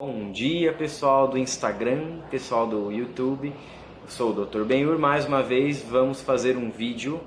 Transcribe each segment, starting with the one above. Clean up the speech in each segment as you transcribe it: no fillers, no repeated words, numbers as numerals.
Bom dia, pessoal do Instagram, pessoal do YouTube. Eu sou o Dr. Benhur. Mais uma vez vamos fazer um vídeo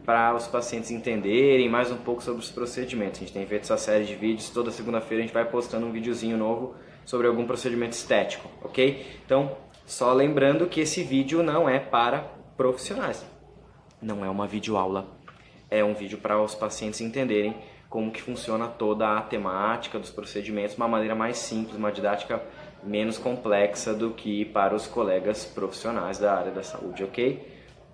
para os pacientes entenderem mais um pouco sobre os procedimentos. A gente tem feito essa série de vídeos, toda segunda-feira a gente vai postando um videozinho novo sobre algum procedimento estético, ok? Então, só lembrando que esse vídeo não é para profissionais, não é uma videoaula, é um vídeo para os pacientes entenderem como que funciona toda a temática dos procedimentos de uma maneira mais simples, uma didática menos complexa do que para os colegas profissionais da área da saúde, ok?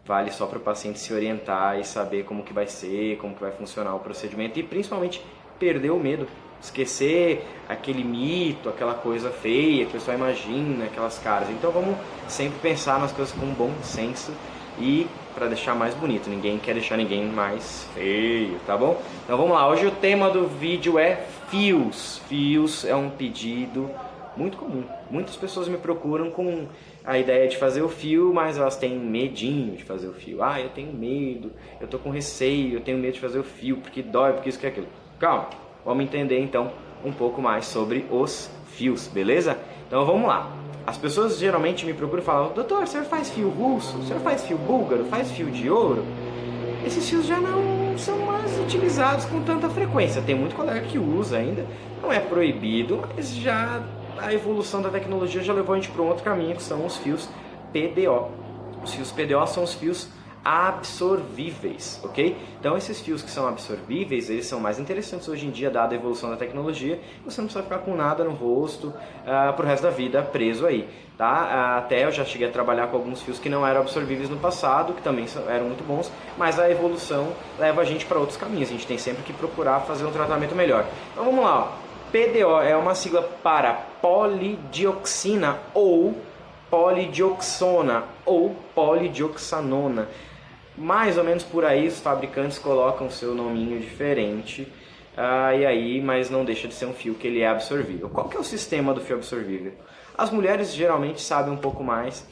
Vale só para o paciente se orientar e saber como que vai ser, como que vai funcionar o procedimento e principalmente perder o medo, esquecer aquele mito, aquela coisa feia que o pessoal imagina, aquelas caras. Então vamos sempre pensar nas coisas com bom senso e para deixar mais bonito, ninguém quer deixar ninguém mais feio, tá bom? Então vamos lá, hoje o tema do vídeo é fios. Fios é um pedido muito comum, muitas pessoas me procuram com a ideia de fazer o fio, mas elas têm medinho de fazer o fio. Ah, eu tenho medo, eu tô com receio, eu tenho medo de fazer o fio, porque dói, porque isso, que aquilo. Calma, vamos entender então um pouco mais sobre os fios, beleza? Então vamos lá. As pessoas geralmente me procuram e falam: doutor, o senhor faz fio russo? O senhor faz fio búlgaro? Faz fio de ouro? Esses fios já não são mais utilizados com tanta frequência. Tem muito colega que usa ainda. Não é proibido, mas já a evolução da tecnologia já levou a gente para um outro caminho, que são os fios PDO. Os fios PDO são os fios absorvíveis, ok? Então esses fios que são absorvíveis, eles são mais interessantes hoje em dia, dada a evolução da tecnologia. Você não precisa ficar com nada no rosto pro resto da vida preso aí, tá? Até eu já cheguei a trabalhar com alguns fios que não eram absorvíveis no passado, que também eram muito bons, mas a evolução leva a gente para outros caminhos. A gente tem sempre que procurar fazer um tratamento melhor. Então vamos lá, ó. PDO é uma sigla para polidioxina ou polidioxona ou polidioxanona. Mais ou menos por aí os fabricantes colocam seu nominho diferente, mas não deixa de ser um fio que ele é absorvível. Qual que é o sistema do fio absorvível? As mulheres geralmente sabem um pouco mais,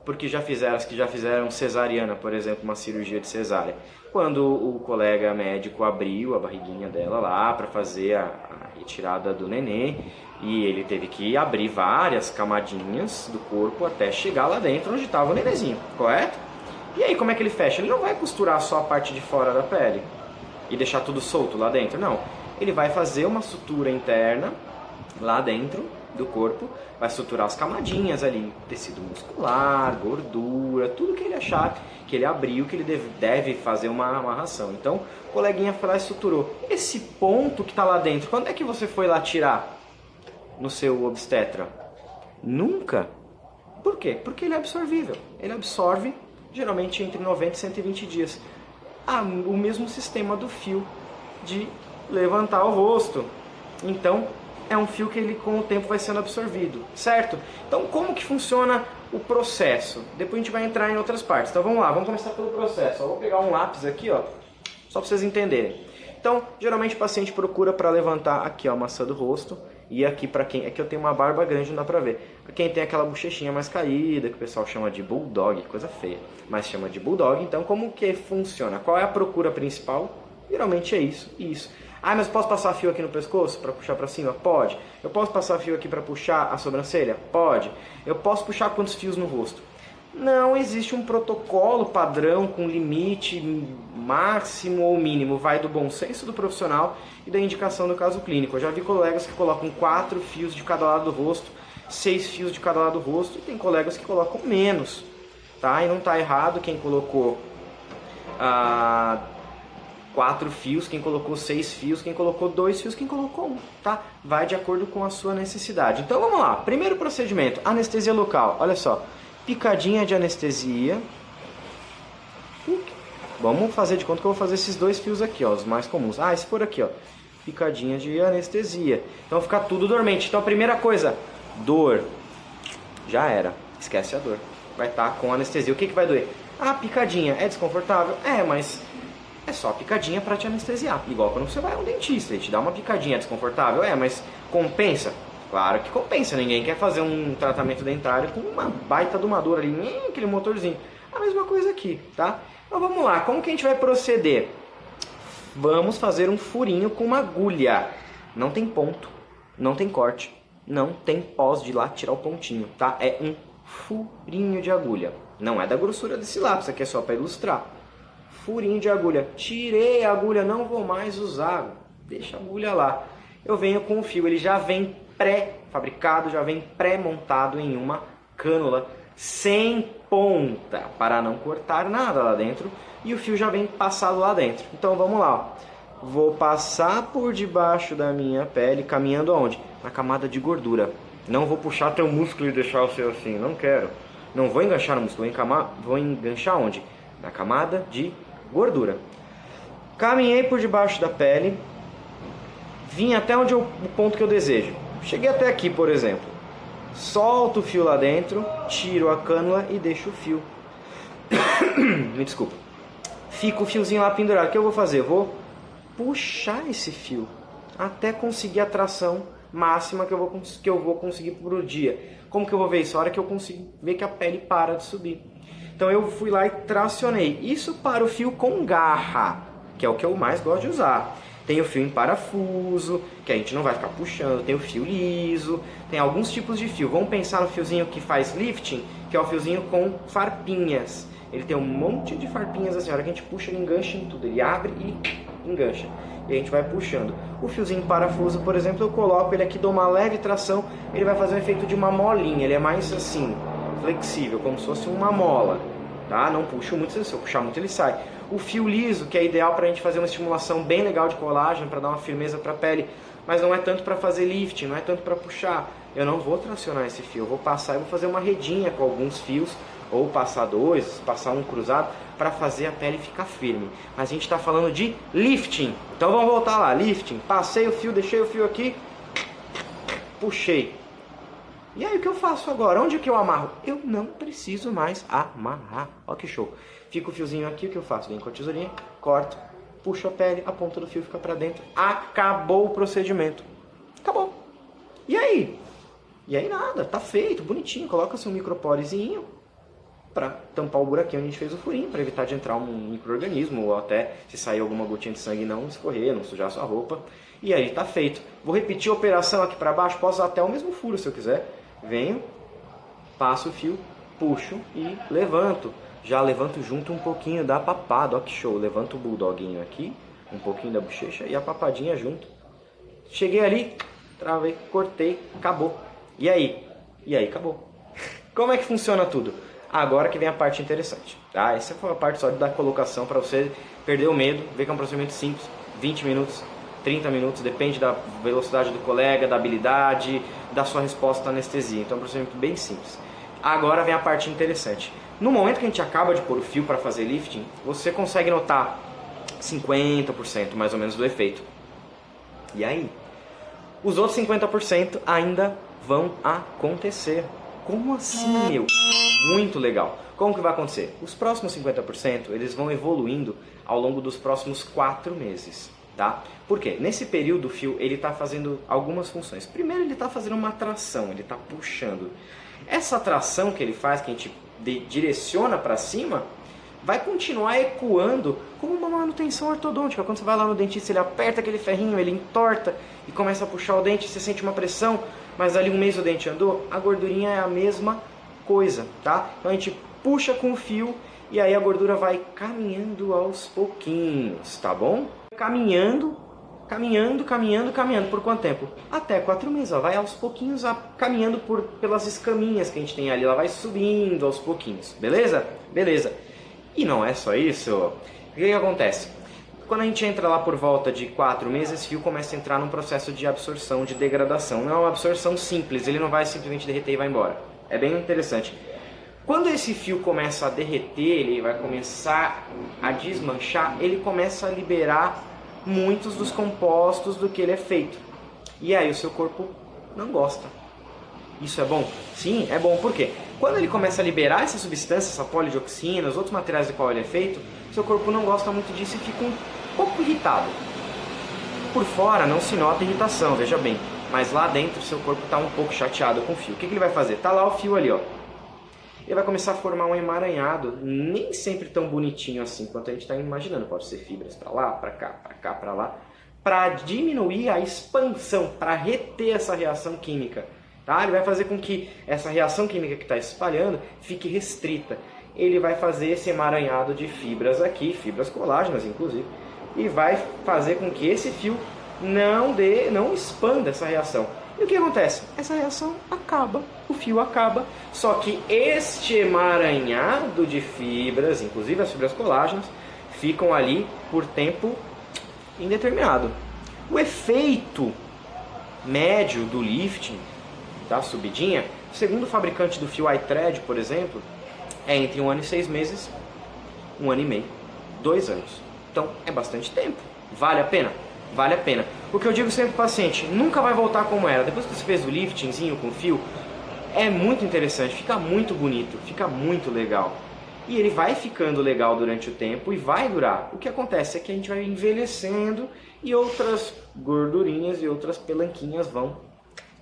porque as que já fizeram cesariana, por exemplo, uma cirurgia de cesárea. Quando o colega médico abriu a barriguinha dela lá para fazer a retirada do nenê, e ele teve que abrir várias camadinhas do corpo até chegar lá dentro onde estava o nenenzinho, correto? E aí como é que ele fecha? Ele não vai costurar só a parte de fora da pele e deixar tudo solto lá dentro, não. Ele vai fazer uma sutura interna lá dentro do corpo, vai suturar as camadinhas ali, tecido muscular, gordura, tudo que ele achar que ele abriu, que ele deve fazer uma amarração. Então, o coleguinha foi lá e suturou. Esse ponto que está lá dentro, quando é que você foi lá tirar no seu obstetra? Nunca. Por quê? Porque ele é absorvível. Ele absorve geralmente entre 90 e 120 dias. O mesmo sistema do fio de levantar o rosto. Então, é um fio que ele com o tempo vai sendo absorvido, certo? Então, como que funciona o processo? Depois a gente vai entrar em outras partes. Então, vamos lá, vamos começar pelo processo. Eu vou pegar um lápis aqui, ó, só para vocês entenderem. Então, geralmente o paciente procura para levantar aqui, ó, a maçã do rosto. E aqui para quem... É que eu tenho uma barba grande, não dá pra ver. Pra quem tem aquela bochechinha mais caída, que o pessoal chama de bulldog, coisa feia, mas chama de bulldog. Então, como que funciona? Qual é a procura principal? Geralmente é isso e isso. Ah, mas posso passar fio aqui no pescoço para puxar para cima? Pode. Eu posso passar fio aqui para puxar a sobrancelha? Pode. Eu posso puxar quantos fios no rosto? Não existe um protocolo padrão com limite máximo ou mínimo. Vai do bom senso do profissional e da indicação do caso clínico. Eu já vi colegas que colocam 4 fios de cada lado do rosto, 6 fios de cada lado do rosto, e tem colegas que colocam menos, tá? E não está errado quem colocou 4 fios, quem colocou 6 fios, quem colocou 2 fios, quem colocou 1, tá? Vai de acordo com a sua necessidade. Então vamos lá, primeiro procedimento, anestesia local. Olha só, picadinha de anestesia. Vamos fazer de conta que eu vou fazer esses 2 fios aqui, ó, os mais comuns. Esse for aqui, ó, picadinha de anestesia. Então vai ficar tudo dormente. Então a primeira coisa, dor. Já era, esquece a dor. Vai estar com anestesia. O que vai doer? Picadinha. É desconfortável? Mas é só picadinha para te anestesiar. Igual quando você vai a um dentista, ele te dá uma picadinha, é desconfortável? Mas compensa? Claro que compensa. Ninguém quer fazer um tratamento dentário com uma baita de uma dor ali, aquele motorzinho. A mesma coisa aqui, tá? Então vamos lá, como que a gente vai proceder? Vamos fazer um furinho com uma agulha. Não tem ponto, não tem corte. não tem pós de ir lá tirar o pontinho, tá? É um furinho de agulha. Não é da grossura desse lápis, aqui é só para ilustrar. Furinho de agulha. Tirei a agulha, não vou mais usar. Deixa a agulha lá. Eu venho com o fio, ele já vem pré-fabricado, já vem pré-montado em uma cânula sem ponta, para não cortar nada lá dentro. E o fio já vem passado lá dentro. Então vamos lá, ó. Vou passar por debaixo da minha pele, caminhando aonde? Na camada de gordura. Não vou puxar teu músculo e deixar o seu assim, não quero. Não vou enganchar no músculo, vou enganchar onde? Na camada de gordura. Caminhei por debaixo da pele, vim até onde o ponto que eu desejo. Cheguei até aqui, por exemplo. Solto o fio lá dentro, tiro a cânula e deixo o fio. Me desculpa. Fica o fiozinho lá pendurado. O que eu vou fazer? Vou puxar esse fio até conseguir a tração máxima que eu vou conseguir por dia. Como que eu vou ver isso? A hora que eu consigo ver que a pele para de subir. Então eu fui lá e tracionei. Isso para o fio com garra, que é o que eu mais gosto de usar. Tem o fio em parafuso, que a gente não vai ficar puxando. Tem o fio liso. Tem alguns tipos de fio. Vamos pensar no fiozinho que faz lifting, que é o fiozinho com farpinhas. Ele tem um monte de farpinhas assim. A hora que a gente puxa, ele engancha em tudo. Ele abre e engancha. E a gente vai puxando. O fiozinho em parafuso, por exemplo, eu coloco ele aqui, dou uma leve tração. Ele vai fazer o efeito de uma molinha. Ele é mais assim, flexível, como se fosse uma mola. Tá? Não puxo muito, se eu puxar muito ele sai. O fio liso, que é ideal para a gente fazer uma estimulação bem legal de colágeno, para dar uma firmeza para a pele, mas não é tanto para fazer lifting, não é tanto para puxar. Eu não vou tracionar esse fio, eu vou passar e vou fazer uma redinha com alguns fios, ou passar dois, passar um cruzado, para fazer a pele ficar firme. Mas a gente está falando de lifting, então vamos voltar lá, lifting. Passei o fio, deixei o fio aqui, puxei. E aí o que eu faço agora? Onde que eu amarro? Eu não preciso mais amarrar. Olha que show. Fica o fiozinho aqui, o que eu faço? Venho com a tesourinha, corto, puxo a pele, a ponta do fio fica pra dentro. Acabou o procedimento. Acabou. E aí? E aí nada, tá feito, bonitinho. Coloca-se um microporezinho pra tampar o buraquinho onde a gente fez o furinho, pra evitar de entrar um micro-organismo, ou até se sair alguma gotinha de sangue não escorrer, não sujar a sua roupa. E aí tá feito. Vou repetir a operação aqui pra baixo, posso usar até o mesmo furo se eu quiser. Venho, passo o fio, puxo e levanto. Já levanto junto um pouquinho da papada, ó que show. Levanto o bulldoguinho aqui, um pouquinho da bochecha e a papadinha junto. Cheguei ali, travei, cortei, acabou. E aí? E aí, acabou. Como é que funciona tudo? Agora que vem a parte interessante, tá? Essa foi a parte só da colocação para você perder o medo, ver que é um procedimento simples, 20 minutos, 30 minutos, depende da velocidade do colega, da habilidade, da sua resposta à anestesia. Então é um procedimento bem simples. Agora vem a parte interessante. No momento que a gente acaba de pôr o fio para fazer lifting, você consegue notar 50% mais ou menos do efeito. E aí? Os outros 50% ainda vão acontecer. Como assim, meu? Muito legal. Como que vai acontecer? Os próximos 50% eles vão evoluindo ao longo dos próximos 4 meses. Tá? Por quê? Nesse período o fio ele está fazendo algumas funções. Primeiro ele está fazendo uma tração, ele está puxando. Essa tração que ele faz, que a gente direciona para cima, vai continuar ecoando como uma manutenção ortodôntica. Quando você vai lá no dentista, ele aperta aquele ferrinho, ele entorta e começa a puxar o dente, você sente uma pressão, mas ali um mês o dente andou, a gordurinha é a mesma coisa, tá? Então a gente puxa com o fio e aí a gordura vai caminhando aos pouquinhos, tá bom? Caminhando. Por quanto tempo? Até 4 meses, ó, vai aos pouquinhos caminhando pelas escaminhas que a gente tem ali, ela vai subindo aos pouquinhos, beleza? Beleza. E não é só isso. O que acontece? Quando a gente entra lá por volta de 4 meses, esse fio começa a entrar num processo de absorção, de degradação. Não é uma absorção simples, ele não vai simplesmente derreter e vai embora. É bem interessante. Quando esse fio começa a derreter, ele vai começar a desmanchar, ele começa a liberar muitos dos compostos do que ele é feito. E aí o seu corpo não gosta. Isso é bom? Sim, é bom. Por quê? Quando ele começa a liberar essa substância, essa polidioxina, os outros materiais do qual ele é feito, seu corpo não gosta muito disso e fica um pouco irritado. Por fora não se nota irritação, veja bem. Mas lá dentro seu corpo está um pouco chateado com o fio. O que ele vai fazer? Tá lá o fio ali, ó. Ele vai começar a formar um emaranhado, nem sempre tão bonitinho assim quanto a gente está imaginando. Pode ser fibras para lá, para cá, para cá, para lá. para diminuir a expansão, para reter essa reação química. Tá? Ele vai fazer com que essa reação química que está espalhando fique restrita. Ele vai fazer esse emaranhado de fibras aqui, fibras colágenas inclusive, e vai fazer com que esse fio não expanda essa reação. E o que acontece? Essa reação acaba, o fio acaba, só que este emaranhado de fibras, inclusive as fibras colágenas, ficam ali por tempo indeterminado. O efeito médio do lifting, da subidinha, segundo o fabricante do fio iThread, por exemplo, é entre 1 ano e 6 meses, 1 ano e meio, 2 anos. Então é bastante tempo. Vale a pena? Vale a pena. O que eu digo sempre para o paciente, nunca vai voltar como era. Depois que você fez o liftingzinho com fio, é muito interessante, fica muito bonito, fica muito legal. E ele vai ficando legal durante o tempo e vai durar. O que acontece é que a gente vai envelhecendo e outras gordurinhas e outras pelanquinhas vão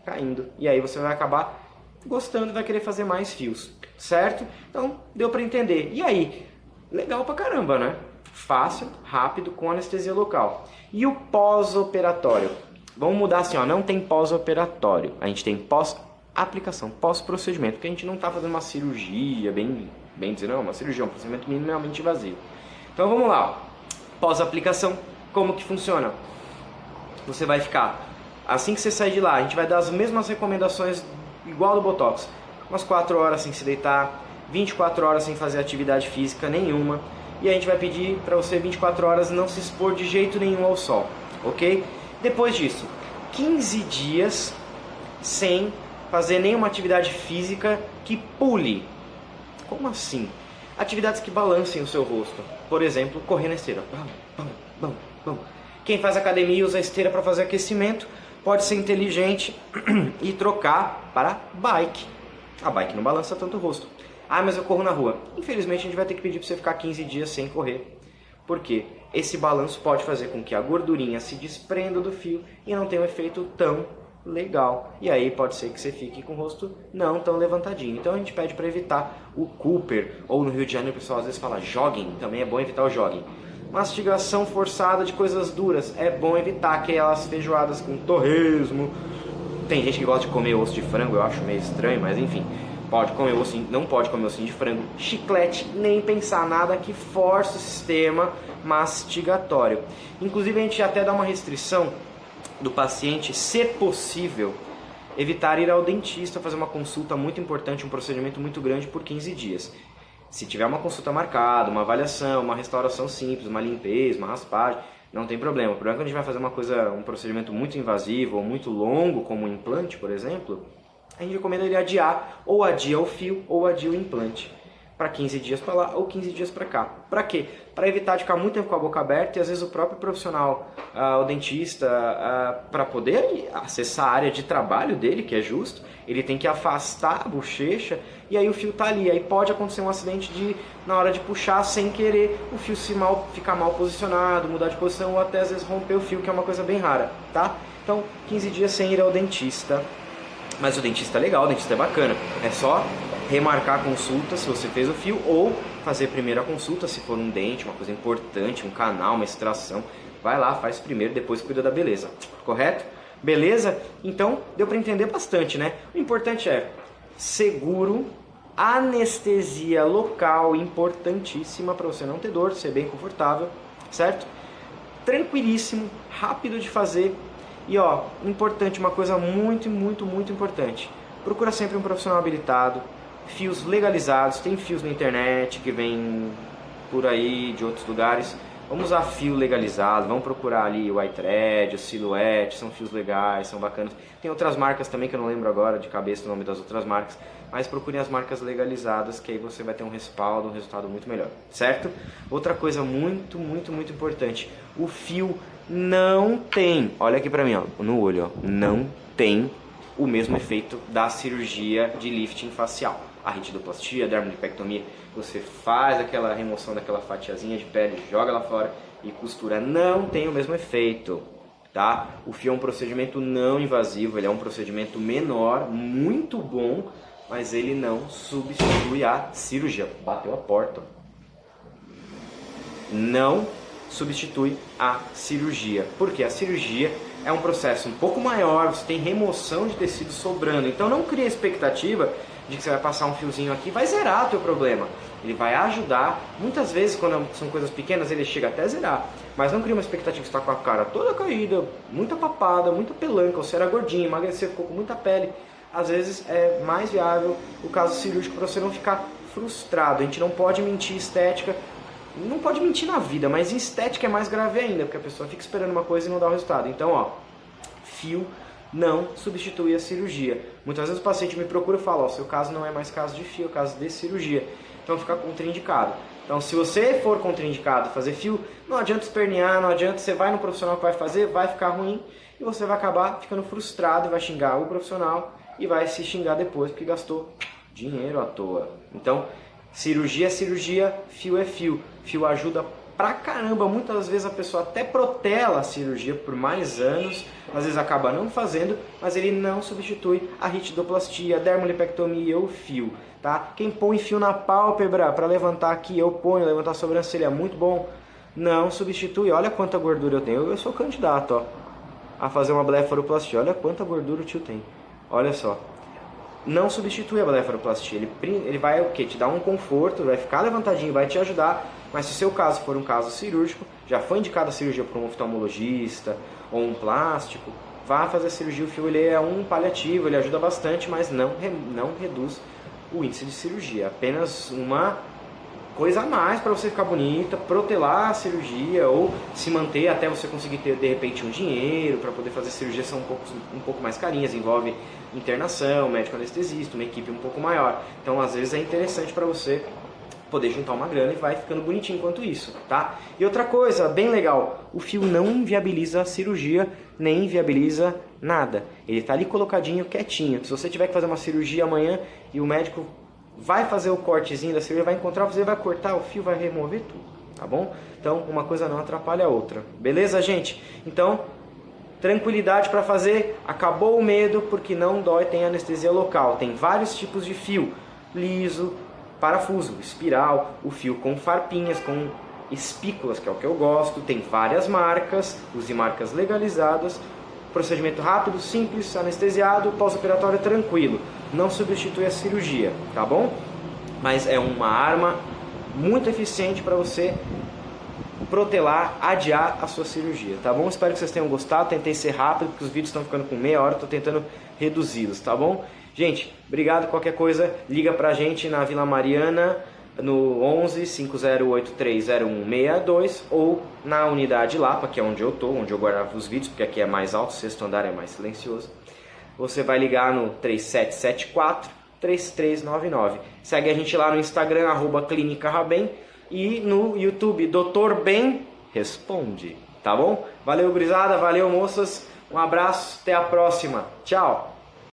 caindo. E aí você vai acabar gostando e vai querer fazer mais fios, certo? Então, deu para entender. E aí? Legal pra caramba, né? Fácil, rápido, com anestesia local. E o pós-operatório? Vamos mudar assim, ó, não tem pós-operatório. A gente tem pós-aplicação, pós-procedimento, porque a gente não está fazendo uma cirurgia, bem dizer, não, uma cirurgia, um procedimento minimamente invasivo. Então vamos lá, pós-aplicação, como que funciona? Você vai ficar, assim que você sair de lá, a gente vai dar as mesmas recomendações igual do Botox, umas 4 horas sem se deitar, 24 horas sem fazer atividade física nenhuma, e a gente vai pedir para você 24 horas não se expor de jeito nenhum ao sol, ok? Depois disso, 15 dias sem fazer nenhuma atividade física que pule. Como assim? Atividades que balancem o seu rosto. Por exemplo, correr na esteira. Quem faz academia e usa a esteira para fazer aquecimento pode ser inteligente e trocar para bike. A bike não balança tanto o rosto. Ah, mas eu corro na rua. Infelizmente a gente vai ter que pedir para você ficar 15 dias sem correr. Por quê? Esse balanço pode fazer com que a gordurinha se desprenda do fio e não tenha um efeito tão legal. E aí pode ser que você fique com o rosto não tão levantadinho. Então a gente pede para evitar o Cooper. Ou no Rio de Janeiro o pessoal às vezes fala jogging. Também é bom evitar o jogging. Mastigação forçada de coisas duras. É bom evitar aquelas feijoadas com torresmo. Tem gente que gosta de comer osso de frango. Eu acho meio estranho, mas enfim. Pode comer ossinho, não pode comer ossinho de frango. Chiclete, nem pensar, nada que force o sistema mastigatório. Inclusive a gente até dá uma restrição do paciente, se possível, evitar ir ao dentista fazer uma consulta muito importante, um procedimento muito grande por 15 dias. Se tiver uma consulta marcada, uma avaliação, uma restauração simples, uma limpeza, uma raspagem, não tem problema. O problema é quando a gente vai fazer um procedimento muito invasivo ou muito longo, como um implante, por exemplo, a gente recomenda ele adiar, ou adia o fio, ou adia o implante, para 15 dias para lá ou 15 dias para cá. Para quê? Para evitar de ficar muito tempo com a boca aberta e às vezes o próprio profissional, o dentista, para poder acessar a área de trabalho dele, que é justo, ele tem que afastar a bochecha e aí o fio tá ali. Aí pode acontecer um acidente na hora de puxar sem querer, o fio ficar mal posicionado, mudar de posição ou até às vezes romper o fio, que é uma coisa bem rara, tá? Então 15 dias sem ir ao dentista. Mas o dentista é legal, o dentista é bacana. É só remarcar a consulta se você fez o fio ou fazer primeiro a consulta se for um dente, uma coisa importante, um canal, uma extração. Vai lá, faz primeiro, depois cuida da beleza. Correto? Beleza? Então, deu para entender bastante, né? O importante é seguro, anestesia local, importantíssima para você não ter dor, ser bem confortável, certo? Tranquilíssimo, rápido de fazer. E ó, importante, uma coisa muito importante. Procura sempre um profissional habilitado, fios legalizados, tem fios na internet que vem por aí de outros lugares. Vamos usar fio legalizado, vamos procurar ali o iThread, o Silhouette, são fios legais, são bacanas. Tem outras marcas também que eu não lembro agora de cabeça o nome das outras marcas, mas procurem as marcas legalizadas que aí você vai ter um respaldo, um resultado muito melhor, certo? Outra coisa muito importante, o fio não tem, olha aqui pra mim, ó, no olho, ó, não tem o mesmo efeito da cirurgia de lifting facial. A retidoplastia, a dermolipectomia, você faz aquela remoção daquela fatiazinha de pele, joga lá fora e costura, não tem o mesmo efeito, tá? O fio é um procedimento não invasivo, ele é um procedimento menor, muito bom, mas ele não substitui a cirurgia. Bateu a porta. Não substitui a cirurgia. Porque a cirurgia é um processo um pouco maior, você tem remoção de tecido sobrando. Então não cria expectativa de que você vai passar um fiozinho aqui, vai zerar o teu problema. Ele vai ajudar, muitas vezes quando são coisas pequenas ele chega até a zerar. Mas não cria uma expectativa de estar com a cara toda caída, muita papada, muita pelanca, ou você era gordinho, emagreceu, ficou com muita pele. Às vezes é mais viável o caso cirúrgico para você não ficar frustrado. A gente não pode mentir estética, não pode mentir na vida, mas em estética é mais grave ainda, porque a pessoa fica esperando uma coisa e não dá o resultado. Então, ó, fio não substitui a cirurgia. Muitas vezes o paciente me procura e fala, ó, seu caso não é mais caso de fio, é caso de cirurgia. Então fica contraindicado. Então se você for contraindicado fazer fio, não adianta espernear, não adianta, você vai no profissional que vai fazer, vai ficar ruim e você vai acabar ficando frustrado e vai xingar o profissional e vai se xingar depois porque gastou dinheiro à toa. Então, cirurgia é cirurgia, fio é fio. Fio ajuda pra caramba, muitas vezes a pessoa até protela a cirurgia por mais anos, às vezes acaba não fazendo, mas ele não substitui a ritidoplastia, a dermolipectomia ou fio, tá? Quem põe fio na pálpebra para levantar aqui, eu ponho, levantar a sobrancelha, muito bom, não substitui, olha quanta gordura eu tenho, eu sou candidato, ó, a fazer uma blefaroplastia, olha quanta gordura o tio tem, olha só. Não substitui a blefaroplastia, ele vai o quê? Te dar um conforto, vai ficar levantadinho, vai te ajudar, mas se o seu caso for um caso cirúrgico, já foi indicada a cirurgia por um oftalmologista ou um plástico, vá fazer a cirurgia, o fio ele é um paliativo, ele ajuda bastante, mas não reduz o índice de cirurgia, apenas uma coisa a mais para você ficar bonita, protelar a cirurgia ou se manter até você conseguir ter de repente um dinheiro para poder fazer cirurgia, são um pouco mais carinhas, envolve internação, médico anestesista, uma equipe um pouco maior. Então às vezes é interessante para você poder juntar uma grana e vai ficando bonitinho enquanto isso, tá? E outra coisa, bem legal, o fio não inviabiliza a cirurgia, nem inviabiliza nada. Ele tá ali colocadinho, quietinho. Se você tiver que fazer uma cirurgia amanhã e o médico vai fazer o cortezinho da cirurgia, vai encontrar você, vai cortar o fio, vai remover tudo, tá bom? Então, uma coisa não atrapalha a outra. Beleza, gente? Então, tranquilidade para fazer, acabou o medo porque não dói, tem anestesia local. Tem vários tipos de fio, liso, parafuso, espiral, o fio com farpinhas, com espículas, que é o que eu gosto. Tem várias marcas, use marcas legalizadas. Procedimento rápido, simples, anestesiado, pós-operatório tranquilo. Não substitui a cirurgia, tá bom? Mas é uma arma muito eficiente para você protelar, adiar a sua cirurgia, tá bom? Espero que vocês tenham gostado, tentei ser rápido, porque os vídeos estão ficando com meia hora, estou tentando reduzi-los, tá bom? Gente, obrigado, qualquer coisa, liga pra gente na Vila Mariana, no 11 5083 0162 ou na unidade Lapa, que é onde eu tô, onde eu guardava os vídeos, porque aqui é mais alto, o sexto andar é mais silencioso. Você vai ligar no 3774 3399. Segue a gente lá no Instagram, @clinicarabem, e no YouTube, Dr. Ben Responde, tá bom? Valeu, gurizada, valeu, moças, um abraço, até a próxima, tchau!